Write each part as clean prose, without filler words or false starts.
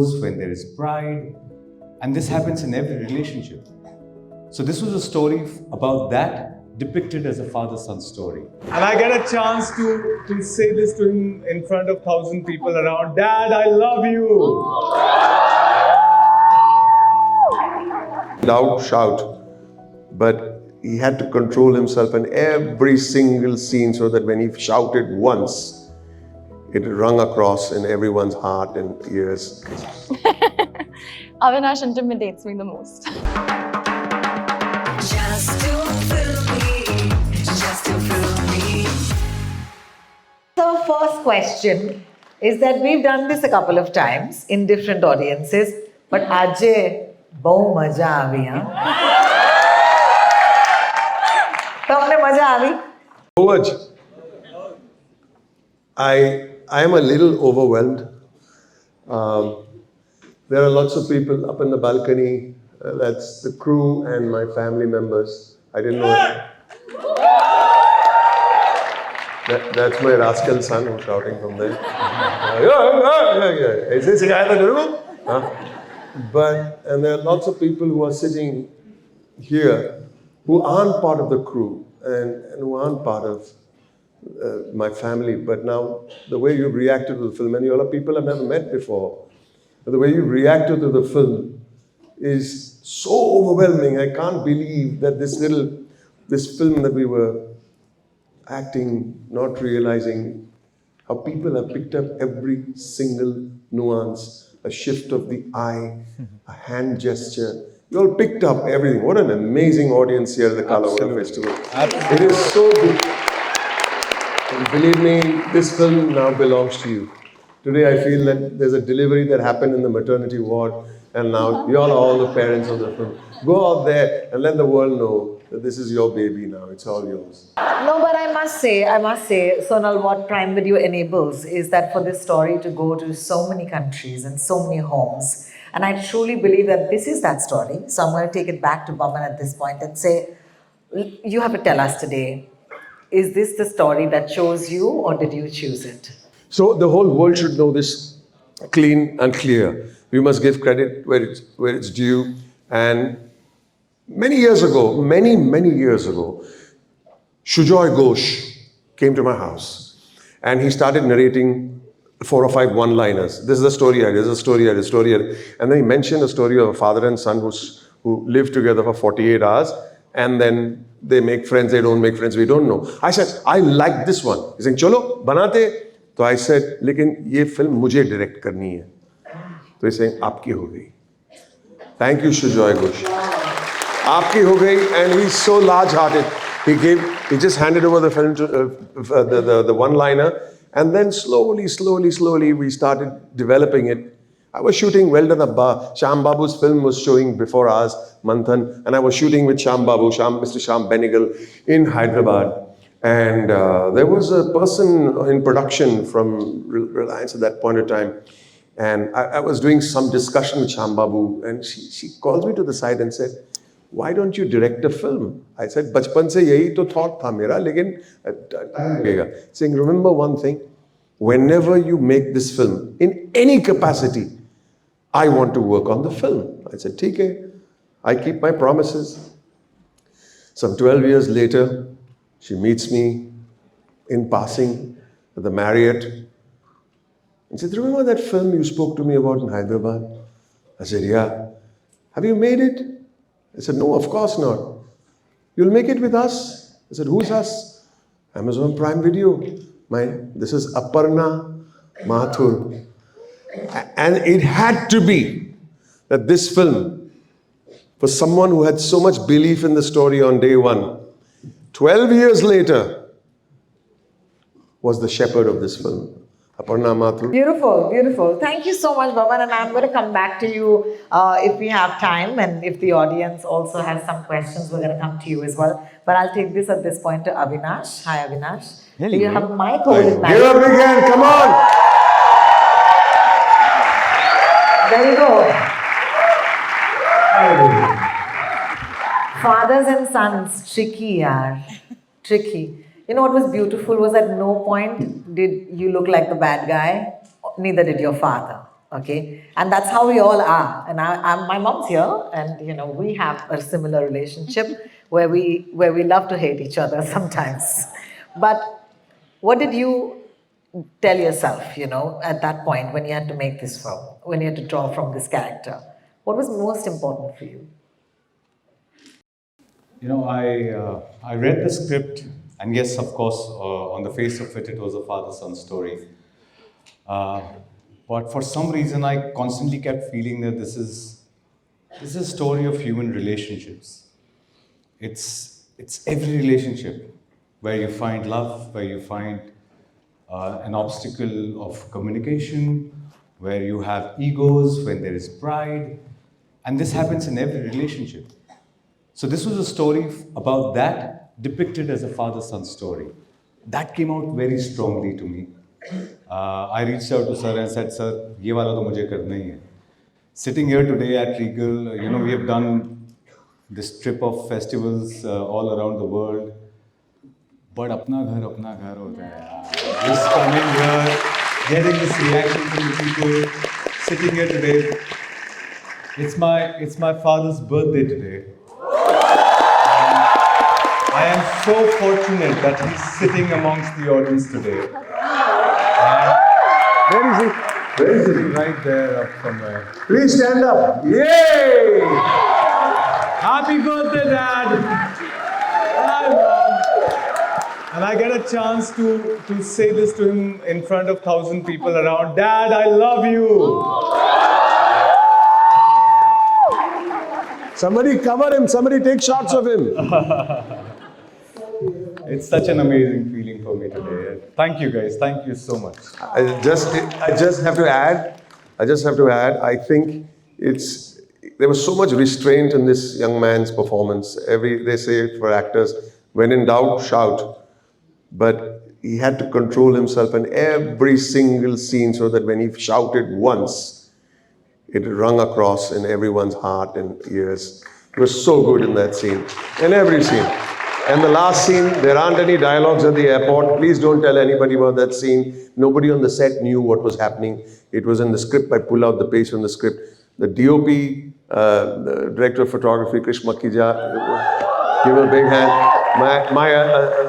when there is pride, and this happens in every relationship. So this was a story about that depicted as a father-son story. And I get a chance to say this to him in front of 1,000 people around. Dad, I love you. Loud shout, but he had to control himself in every single scene so that when he shouted once, it rung across in everyone's heart and ears. Avinash intimidates me the most. Just to fill me, just to fill me. So, first question is that we've done this a couple of times in different audiences, but Ajay, बहु मजा आवी हाँ. तुमने मजा आवी? George, I am a little overwhelmed. There are lots of people up in the balcony. That's the crew and my family members. I didn't know it. That's my rascal son who's shouting from there. Yeah. Is this a guy that you know? And there are lots of people who are sitting here who aren't part of the crew and who aren't part of my family. But now the way you've reacted to the film, and you all are people I've never met before, but the way you've reacted to the film is so overwhelming. I can't believe that this film that we were acting, not realizing how people have picked up every single nuance, a shift of the eye, a hand gesture. You all picked up everything. What an amazing audience here at the Kalavala Festival. It is so good. And believe me, this film now belongs to you. Today I feel that there's a delivery that happened in the maternity ward, and now you all are all the parents of the film. Go out there and let the world know that this is your baby now. It's all yours. No, but I must say, Sonal, what Prime Video enables is that for this story to go to so many countries and so many homes. And I truly believe that this is that story. So I'm going to take it back to Baman at this point and say, you have to tell us today, is this the story that chose you or did you choose it? So the whole world should know this clean and clear. We must give credit where it's due. And many years ago, many years ago, Sujoy Ghosh came to my house and he started narrating 4 or 5 one-liners. This is a story, this is a story, this is a story. And then he mentioned a story of a father and son who live together for 48 hours and then they make friends, they don't make friends, we don't know. I said, I like this one. He's saying, chalo, banate. So I said, लेकिन ये film मुझे direct करनी है. तो he's saying, आपकी हो गई. Thank you, Sujoy Ghosh. आपकी हो गई, and he's so large-hearted. He just handed over the film to the one-liner, and then slowly we started developing it. I was shooting Well Done Abba. Shyam Babu's film was showing before ours, Manthan, and I was shooting with Shyam Babu, Mr. Shyam Benegal in Hyderabad. And there was a person in production from Reliance at that point of time. And I was doing some discussion with Shyam Babu, and she calls me to the side and said, why don't you direct a film? I said, bachpan se yahi to thought tha mera, lekin saying, remember one thing, whenever you make this film, in any capacity, I want to work on the film. I said, theek hai, I keep my promises. Some 12 years later, she meets me in passing at the Marriott and said, remember that film you spoke to me about in Hyderabad? I said, yeah. Have you made it? I said, no, of course not. You'll make it with us? I said, who's us? Amazon Prime Video. This is Aparna Mathur. And it had to be that this film, for someone who had so much belief in the story on day one, 12 years later, was the shepherd of this film. Aparna Mathur. Beautiful, beautiful. Thank you so much, Baban. And I'm going to come back to you if we have time and if the audience also has some questions, we're going to come to you as well. But I'll take this at this point to Avinash. Hi, Avinash. Hello. Do you have mic holding Give up again, come on! There you go. Fathers and sons, tricky, yaar. Tricky. You know what was beautiful was at no point did you look like the bad guy, neither did your father. Okay, and that's how we all are. And my mom's here, and we have a similar relationship where we love to hate each other sometimes. But what did you tell yourself, at that point when you had to make this film, when you had to draw from this character? What was most important for you? I read the script, and yes, of course, on the face of it, it was a father-son story. But for some reason, I constantly kept feeling that this is a story of human relationships. It's every relationship where you find love, where you find an obstacle of communication, where you have egos, when there is pride, and this happens in every relationship. So this was a story about that depicted as a father-son story. That came out very strongly to me. I reached out to sir and said, "Sir, ये वाला तो मुझे करना ही है." Sitting here today at Regal, we have done this trip of festivals all around the world. But अपना घर होता है यार. Just coming here, getting this reaction from the people, sitting here today. It's my father's birthday today. I am so fortunate that he's sitting amongst the audience today. Where is he? Where is he? Sitting right there up somewhere. Please stand up. Yay! Happy birthday, Dad! Hi, Mom. And I get a chance to say this to him in front of 1,000 people around. Dad, I love you! Somebody cover him. Somebody take shots of him. It's such an amazing feeling for me today. Thank you guys. Thank you so much. I just have to add. I think there was so much restraint in this young man's performance. They say for actors, when in doubt, shout. But he had to control himself in every single scene so that when he shouted once, it rung across in everyone's heart and ears. It was so good in that scene, in every scene. And the last scene, there aren't any dialogues at the airport. Please don't tell anybody about that scene. Nobody on the set knew what was happening. It was in the script. I pull out the page from the script. The DOP, the director of photography, Krish Makhija, give a big hand. My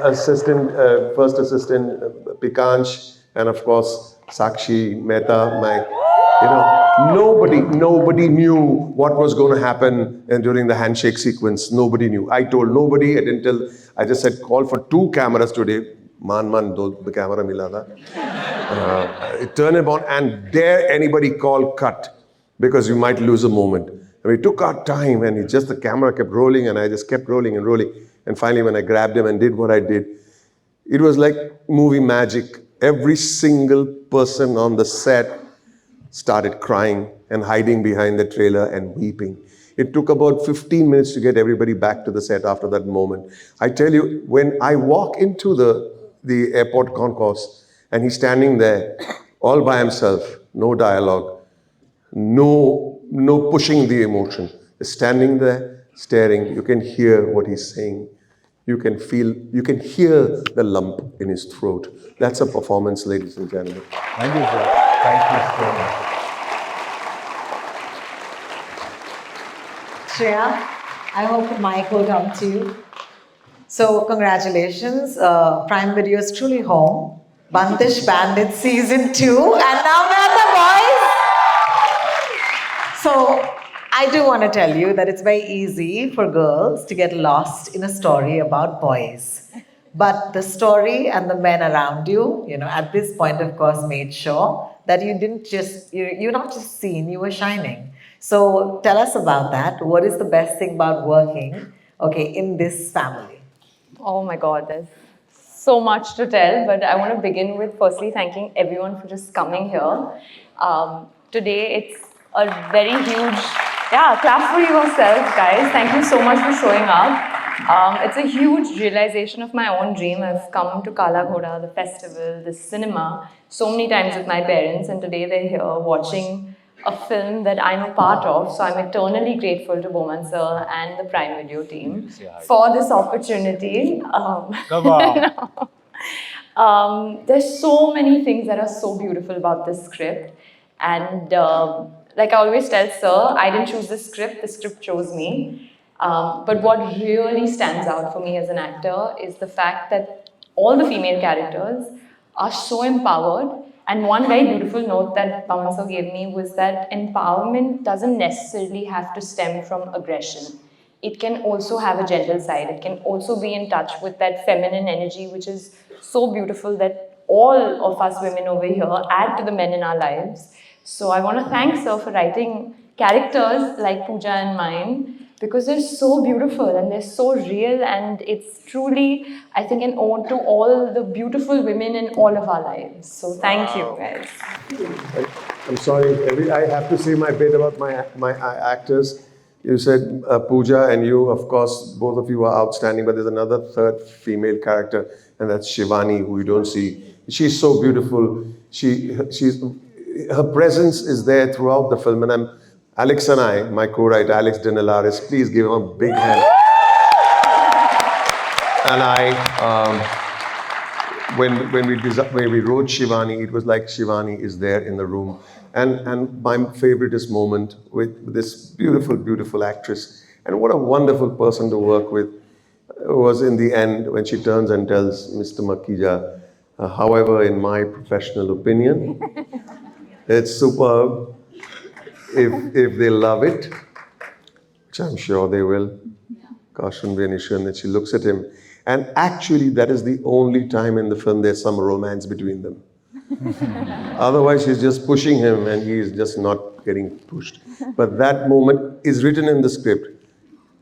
assistant, first assistant, Pikansh, and of course, Sakshi Mehta, nobody knew what was going to happen during the handshake sequence. Nobody knew. I told nobody. I didn't tell. I just said, call for 2 cameras today. The camera mila tha. Turn it on and dare anybody call cut because you might lose a moment. And we took our time and the camera kept rolling and I just kept rolling and rolling. And finally, when I grabbed him and did what I did, it was like movie magic. Every single person on the set started crying and hiding behind the trailer and weeping. It took about 15 minutes to get everybody back to the set after that moment. I tell you, when I walk into the airport concourse and he's standing there all by himself, no dialogue, no pushing the emotion, just standing there, staring, you can hear what he's saying. You can hear the lump in his throat. That's a performance, ladies and gentlemen. Thank you, sir. Thank you so much. Shreya, I hope the mic will come to you. So, congratulations. Prime Video is truly home. Bandish Bandit Season 2. And now we're at the boys. So, I do want to tell you that it's very easy for girls to get lost in a story about boys. But the story and the men around you, at this point, of course, made sure that you didn't just, you're not just seen, you were shining. So tell us about that. What is the best thing about working, in this family? Oh my God, there's so much to tell, but I want to begin with firstly thanking everyone for just coming here. Today, it's a very huge, clap for yourselves, guys. Thank you so much for showing up. It's a huge realization of my own dream. I've come to Kala Ghoda, the festival, the cinema, so many times with my parents, and today they're here watching a film that I'm a part of. So I'm eternally grateful to Bowman sir and the Prime Video team for this opportunity. Come on. There's so many things that are so beautiful about this script. And like I always tell Sir, I didn't choose the script chose me. But what really stands out for me as an actor is the fact that all the female characters are so empowered. And one very beautiful note that Pawan Sir gave me was that empowerment doesn't necessarily have to stem from aggression. It can also have a gentle side. It can also be in touch with that feminine energy, which is so beautiful that all of us women over here add to the men in our lives. So I want to thank Sir for writing characters like Pooja and mine because they're so beautiful and they're so real, and it's truly, I think, an ode to all the beautiful women in all of our lives. So thank you, guys. I'm sorry, I have to say my bit about my actors. You said Pooja and you, of course, both of you are outstanding, but there's another third female character, and that's Shivani, who you don't see. She's so beautiful. Her presence is there throughout the film, and Alex and I, my co-writer Alex Dinelaris, please give him a big hand. And when we wrote Shivani, it was like Shivani is there in the room. And my favoriteest moment with this beautiful, beautiful actress, and what a wonderful person to work with, was in the end when she turns and tells Mr. Makija, however, in my professional opinion, it's superb. If they love it, which I'm sure they will, gosh, shouldn't be an issue. And then she looks at him. And actually, that is the only time in the film there's some romance between them. Otherwise, she's just pushing him and he's just not getting pushed. But that moment is written in the script.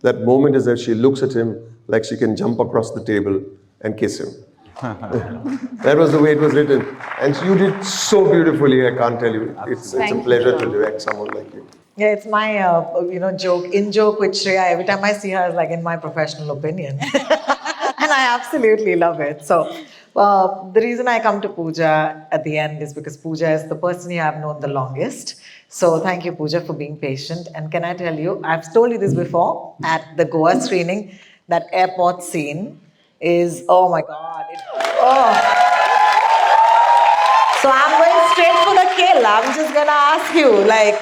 That moment is that she looks at him like she can jump across the table and kiss him. That was the way it was written. And you did so beautifully, I can't tell you. It's a pleasure to direct someone like you. Yeah, it's my joke with Shreya. Every time I see her, it's like in my professional opinion. And I absolutely love it. So the reason I come to Pooja at the end is because Pooja is the person you have known the longest. So thank you, Pooja, for being patient. And can I tell you, I've told you this before at the Goa screening, that airport scene is, oh my God. So I'm going straight for the kill. I'm just going to ask you, like,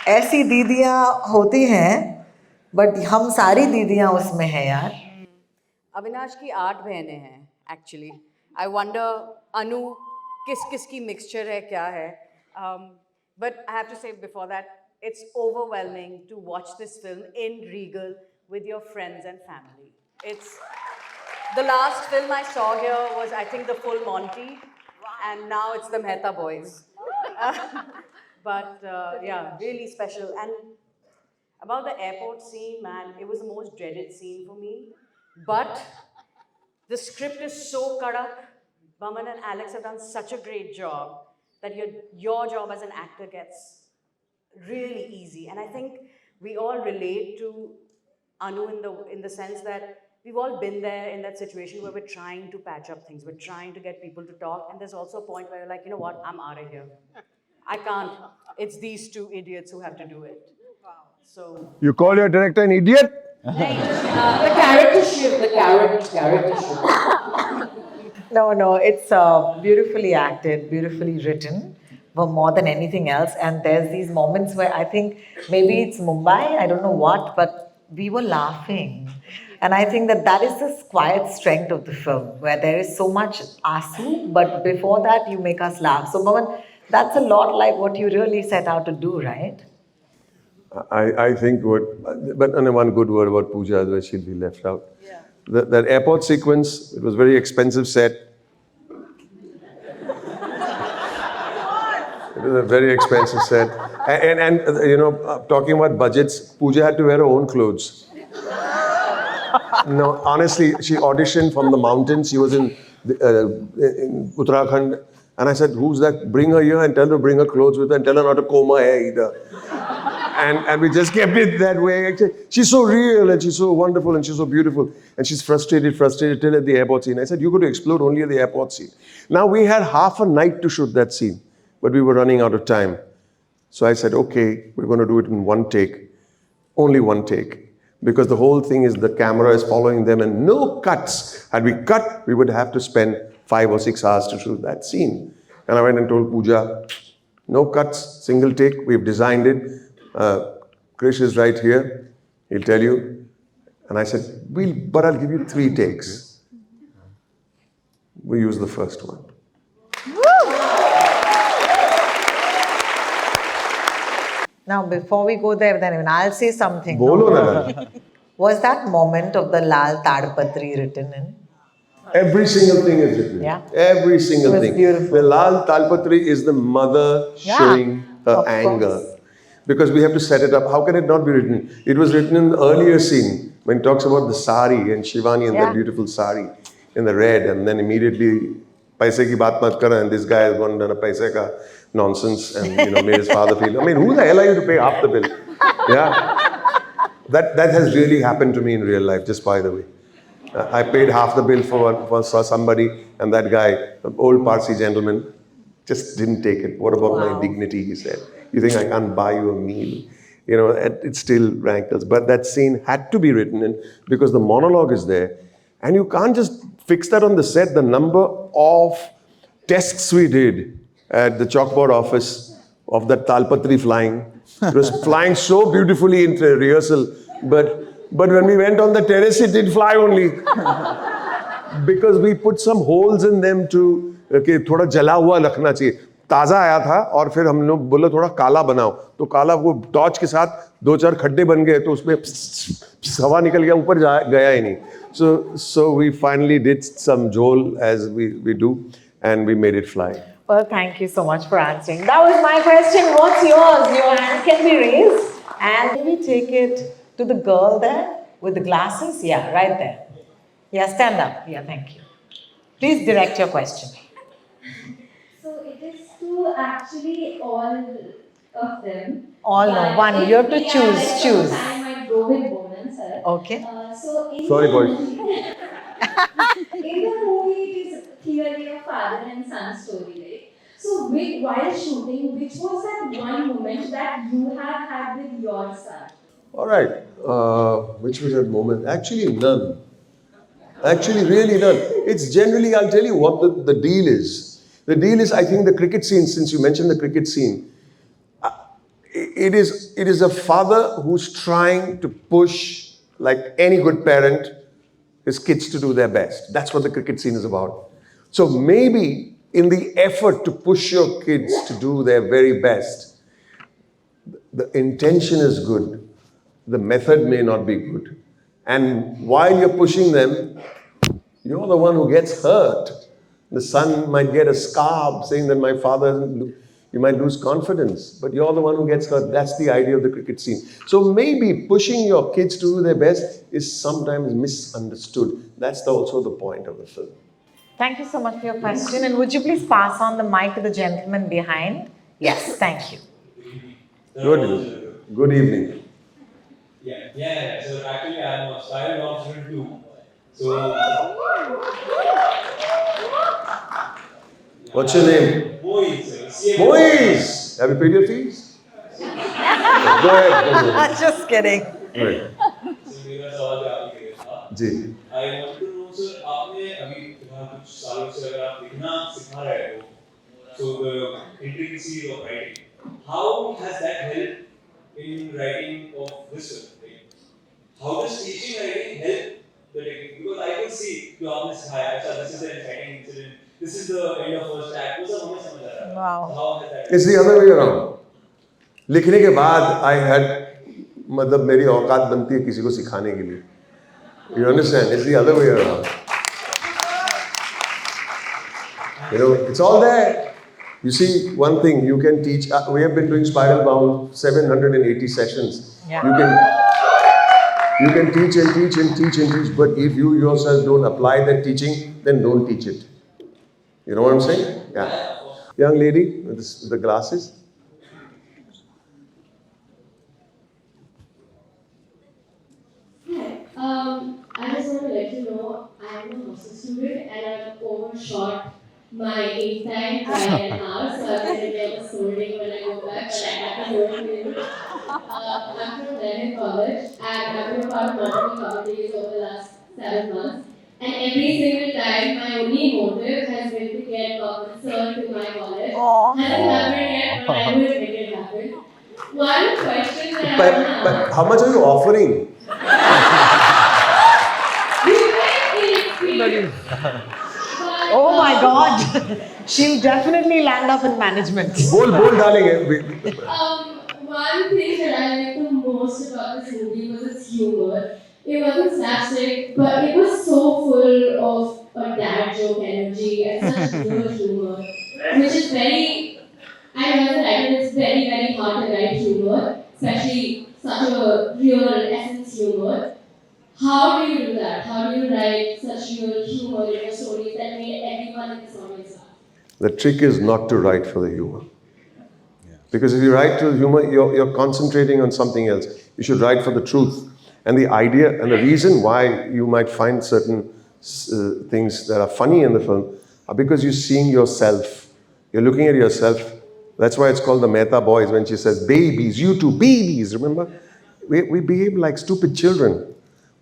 ऐसी दीदियाँ होती हैं, but हम सारी दीदियाँ उसमें हैं यार. अविनाश की 8 बहनें हैं एक्चुअली. आई वंडर अनु किस की मिक्सचर है, क्या है. But I have to say before that it's overwhelming to watch this film in Regal with your friends and family. It's the last film I saw here was, I think, the Full Monty, and now it's the Mehta Boys. But yeah, really special. And about the airport scene, man, it was the most dreaded scene for me. But the script is so kadak. Baman and Alex have done such a great job that your job as an actor gets really easy. And I think we all relate to Anu in the sense that we've all been there in that situation where we're trying to patch up things. We're trying to get people to talk. And there's also a point where you're like, you know what, I'm out of here. I can't. It's these two idiots who have to do it. So. You call your director an idiot? The character shift. No, it's beautifully acted, beautifully written, but more than anything else. And there's these moments where I think maybe it's Mumbai, I don't know what, but we were laughing. And I think that is the quiet strength of the film, where there is so much asu, but before that you make us laugh. So Pawan, that's a lot like what you really set out to do, right? I think but only one good word about Pooja, otherwise she'll be left out. Yeah. That airport sequence, it was a very expensive set. It was a very expensive set. And talking about budgets, Pooja had to wear her own clothes. No, honestly, she auditioned from the mountains. She was in Uttarakhand. And I said, who's that? Bring her here and tell her to bring her clothes with her and tell her not to comb her hair either. And we just kept it that way. Actually, she's so real and she's so wonderful and she's so beautiful. And she's frustrated till at the airport scene. I said, you're going to explode only at the airport scene. Now, we had half a night to shoot that scene, but we were running out of time. So I said, okay, we're going to do it in one take. Only one take. Because the whole thing is the camera is following them and no cuts. Had we cut, we would have to spend 5 or 6 hours to shoot that scene. And I went and told Pooja, No cuts, single take. We've designed it. Krish is right here. He'll tell you. And I said, but I'll give you 3 takes. We use the first one. Now, before we go there, then even I'll say something. Bolo na. Was that moment of the Lal Tadpatri written in? Every single thing is written. Yeah. Every single It was thing. beautiful. The Lal Talpatri is the mother Yeah, showing her of anger. course. Because we have to set it up. How can it not be written? It was written in the earlier scene when it talks about the sari and Shivani and Yeah. that beautiful sari in the red, and then immediately paise ki baat mat kar, and this guy has gone and done a paise ka nonsense and made his father feel. I mean, who the hell are you to pay half the bill? Yeah. That has really happened to me in real life, just by the way. I paid half the bill for somebody, and that guy, an old Parsi gentleman, just didn't take it. What about my dignity, he said. You think I can't buy you a meal? It still rankles. But that scene had to be written in because the monologue is there. And you can't just fix that on the set. The number of tests we did at the chalkboard office of that Talpatri flying. It was flying so beautifully in rehearsal. But when we went on the terrace, it did fly only. Because we put some holes in them to, कि थोड़ा जला हुआ रखना चाहिए. ताज़ा आया था और फिर हम लोग बोला थोड़ा काला बनाओ. तो काला वो टॉर्च के साथ 2-4 खड्डे बन गए तो उसमें हवा निकल गया, ऊपर गया ही नहीं. So we finally did some jhol as we do, and we made it fly. Well, thank you so much for answering. That was my question. What's yours? Your hand can be raised. And can we take it to the girl there with the glasses? Yeah, right there. Yeah, stand up. Yeah, thank you. Please direct your question. So it is to actually all of them. All no, But one. if You have to we are choose. like Choose. I might go with Bonan, sir. Okay. So in Sorry, the boys. movie- in the movie, it is clearly a father and son story, right? So while shooting, which was that one moment that you have had with your son? All right. Which was that moment? Actually, none. Actually, really none. It's generally, I'll tell you what the deal is. The deal is, I think, the cricket scene, since you mentioned the cricket scene, it is a father who's trying to push, like any good parent, his kids to do their best. That's what the cricket scene is about. So maybe in the effort to push your kids to do their very best, the intention is good. The method may not be good. And while you're pushing them, you're the one who gets hurt. The son might get a scar saying that my father, you might lose confidence, but you're the one who gets hurt. That's the idea of the cricket scene. So maybe pushing your kids to do their best is sometimes misunderstood. That's also the point of the film. Thank you so much for your question. And would you please pass on the mic to the gentleman behind? Yes, thank you. Good evening. Yeah. So actually, I'm a style law student too. So. What's your name? Moise. Moise! Have you paid your fees? Go ahead. Just kidding. Go ahead. So मेरा सवाल है आपके लिए था. जी. I want to know, sir, आपने अभी कुछ सालों से अगर आप लिखना सिखा रहे हो, so the intricacies of writing, how has that helped in writing of this film? How does teaching writing help the technique? Because I can see कि आपने सिखाया, अच्छा, this is the inciting incident, this is the end of first act, वो सब हमें समझ आ रहा है. Wow. How has that? It's the other way around. लिखने के बाद I had, मतलब मेरी औकात बनती है किसी को सिखाने के लिए. You understand? It's the other way around. It's all there. You see, one thing you can teach. We have been doing Spiral Bound 780 sessions. Yeah. You can teach and teach and teach and teach, but if you yourself don't apply that teaching, then don't teach it. You know what I'm saying? Yeah. Young lady with the glasses. I just want to let you know I'm a master's student and I've overshot my in time by an hour, so I'm going to get a scolding when I go back, but I have to do it with you. I'm from London College and I've been a part of multiple committees over the last 7 months. And every single time, my only motive has been to get Sir to my college. Hasn't happened yet, I will make it happen. One question that I want to ask. But how much are you offering? Oh my God. She'll definitely land up in management. Bol, darling. One thing that I liked the most about this movie was its humor. It wasn't slapstick, but it was so full of a dad joke energy and such real humor, which is very, I know as a writer, it's very, very hard to write humor, especially such a real essence humor. How do you do that? How do you write such real humor in your stories that made everyone in this audience laugh? The trick is not to write for the humor. Because if you write to humor, you're concentrating on something else. You should write for the truth. And the idea and the reason why you might find certain things that are funny in the film are because you're seeing yourself. You're looking at yourself. That's why it's called the Mehta Boys when she says, babies, you two babies, remember? We behave like stupid children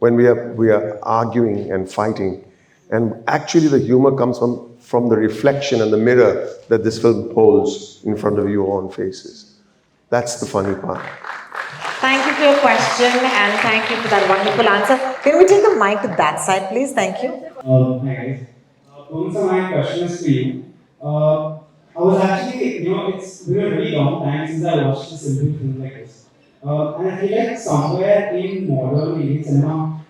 when we are arguing and fighting. And actually the humor comes from the reflection and the mirror that this film holds in front of your own faces. That's the funny part. Thank you for your question and thank you for that wonderful answer. Can we take the mic to that side, please? Thank you. Hi guys. Pumsa, my question is to you. I was actually, it's been a really long time since I watched a simple film like this. And I feel like somewhere in modern Indian cinema,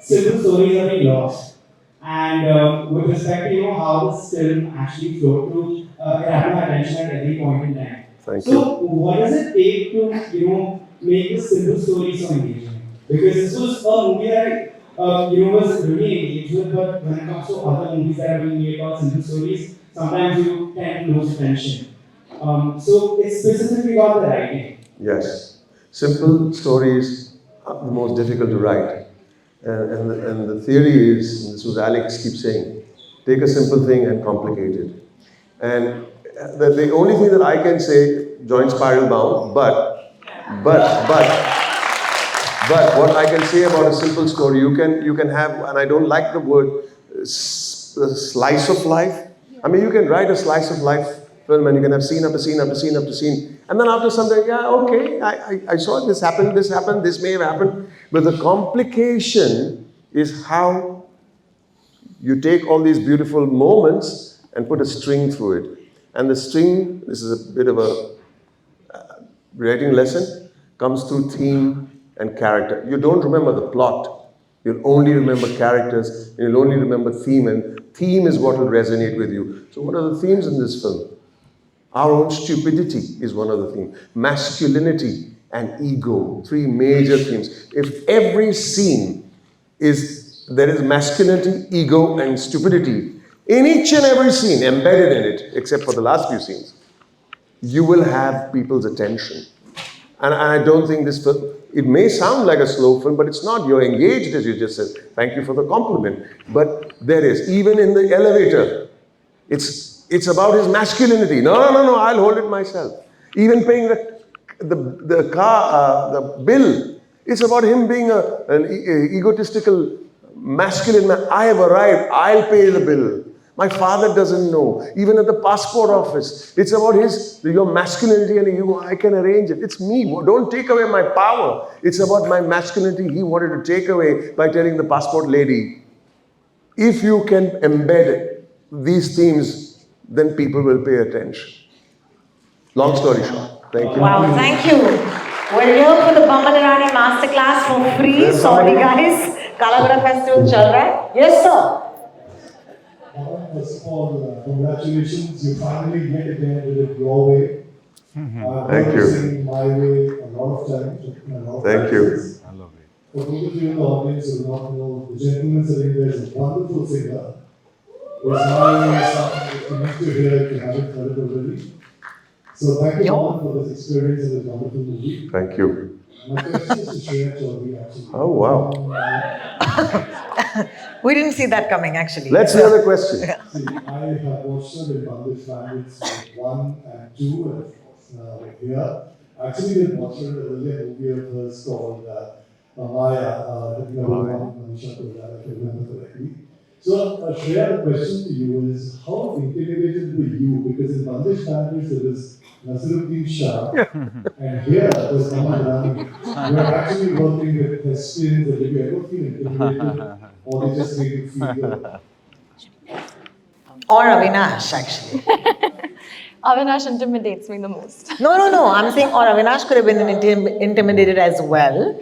simple stories are being lost. And with respect to how this film actually flowed through, it had my attention at every point in time. Thank So you. what does it take to, make this simple story so engaging? Because this was a movie that was really engaged with, but when it comes to other movies that are being made about simple stories, sometimes you tend to lose attention. So it's specifically about the writing. Yes. Simple stories are the most difficult to write. And the theory is, and this was Alex keeps saying, take a simple thing and complicate it. And the only thing that I can say, joint spiral bound, but what I can say about a simple story, you can have, and I don't like the word slice of life. I mean, you can write a slice of life film and you can have scene after scene after scene after scene. And then after something, yeah, okay, I saw this happened, this may have happened. But the complication is how you take all these beautiful moments and put a string through it. And the string, this is a bit of a writing lesson, comes through theme and character. You don't remember the plot. You'll only remember characters, and you'll only remember theme, and theme is what will resonate with you. So what are the themes in this film? Our own stupidity is one of the themes. Masculinity and ego, three major themes. If every scene there is masculinity, ego, and stupidity, in each and every scene embedded in it, except for the last few scenes, you will have people's attention. And I don't think this film, it may sound like a slow film, but it's not. You're engaged, as you just said. Thank you for the compliment. But there is, even in the elevator, it's about his masculinity. No, I'll hold it myself. Even paying the car, the bill, it's about him being an egotistical, masculine man. I have arrived, I'll pay the bill. My father doesn't know. Even at the passport office, it's about your masculinity and ego. I can arrange it. It's me. Don't take away my power. It's about my masculinity he wanted to take away by telling the passport lady. If you can embed these themes, then people will pay attention. Long story short. Thank you. Wow, thank you. We're here for the Boman Irani Masterclass for free. Sorry guys. Kalagura Festival chal raha hai. Yes sir. First of all, congratulations. You finally get it there with it your way. Thank you. Saying my way a lot of times. Thank you. For those of you in the audience who do not know, the gentleman sitting there is a wonderful singer. It's my way something that you need to hear if you haven't heard it already. So thank you all for this experience and this wonderful movie. Thank you. My question is to Shreya Chaudhary actually. Oh, wow. We didn't see that coming actually. Let's hear the question. See, I have watched them in Bandit Families 1 and 2 and of course now here. Actually, we watched an earlier movie of hers called Maya, if you remember correctly. So, Shreya, the question to you is, how intimidated were you? Because in Bandit Families there is Naseeruddin Shah, and here there's Aman Rani. You are actually working with thespians, and do you ever feel intimidated, or they just make you feel good? Or Avinash, actually. Avinash intimidates me the most. No. I'm saying, or Avinash could have been intimidated as well.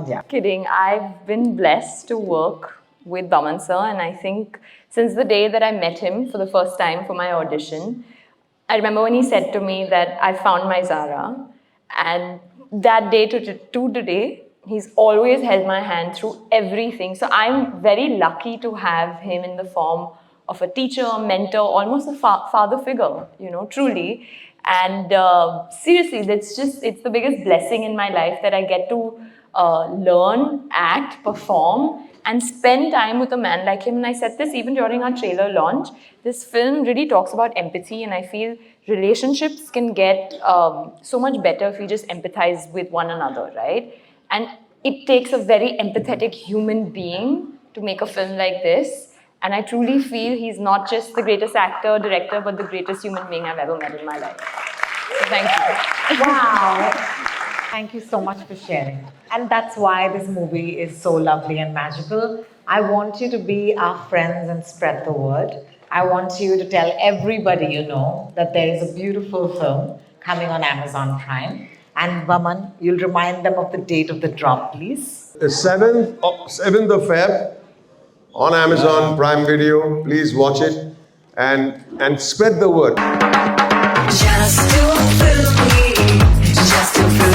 Yeah. Kidding. I've been blessed to work with Daman sir, and I think since the day that I met him for the first time for my audition, I remember when he said to me that I found my Zara, and that day to today, he's always held my hand through everything. So I'm very lucky to have him in the form of a teacher, mentor, almost a father figure, truly. And seriously, it's the biggest blessing in my life that I get to learn, act, perform, and spend time with a man like him. And I said this even during our trailer launch. This film really talks about empathy, and I feel relationships can get so much better if we just empathize with one another, right? And it takes a very empathetic human being to make a film like this. And I truly feel he's not just the greatest actor, director, but the greatest human being I've ever met in my life. So thank you. Wow. Thank you so much for sharing. And that's why this movie is so lovely and magical. I want you to be our friends and spread the word. I want you to tell everybody you know that there is a beautiful film coming on Amazon Prime. And Vaman, you'll remind them of the date of the drop, please. The 7th of Feb on Amazon Prime Video. Please watch it and spread the word. Just to feel me, just to feel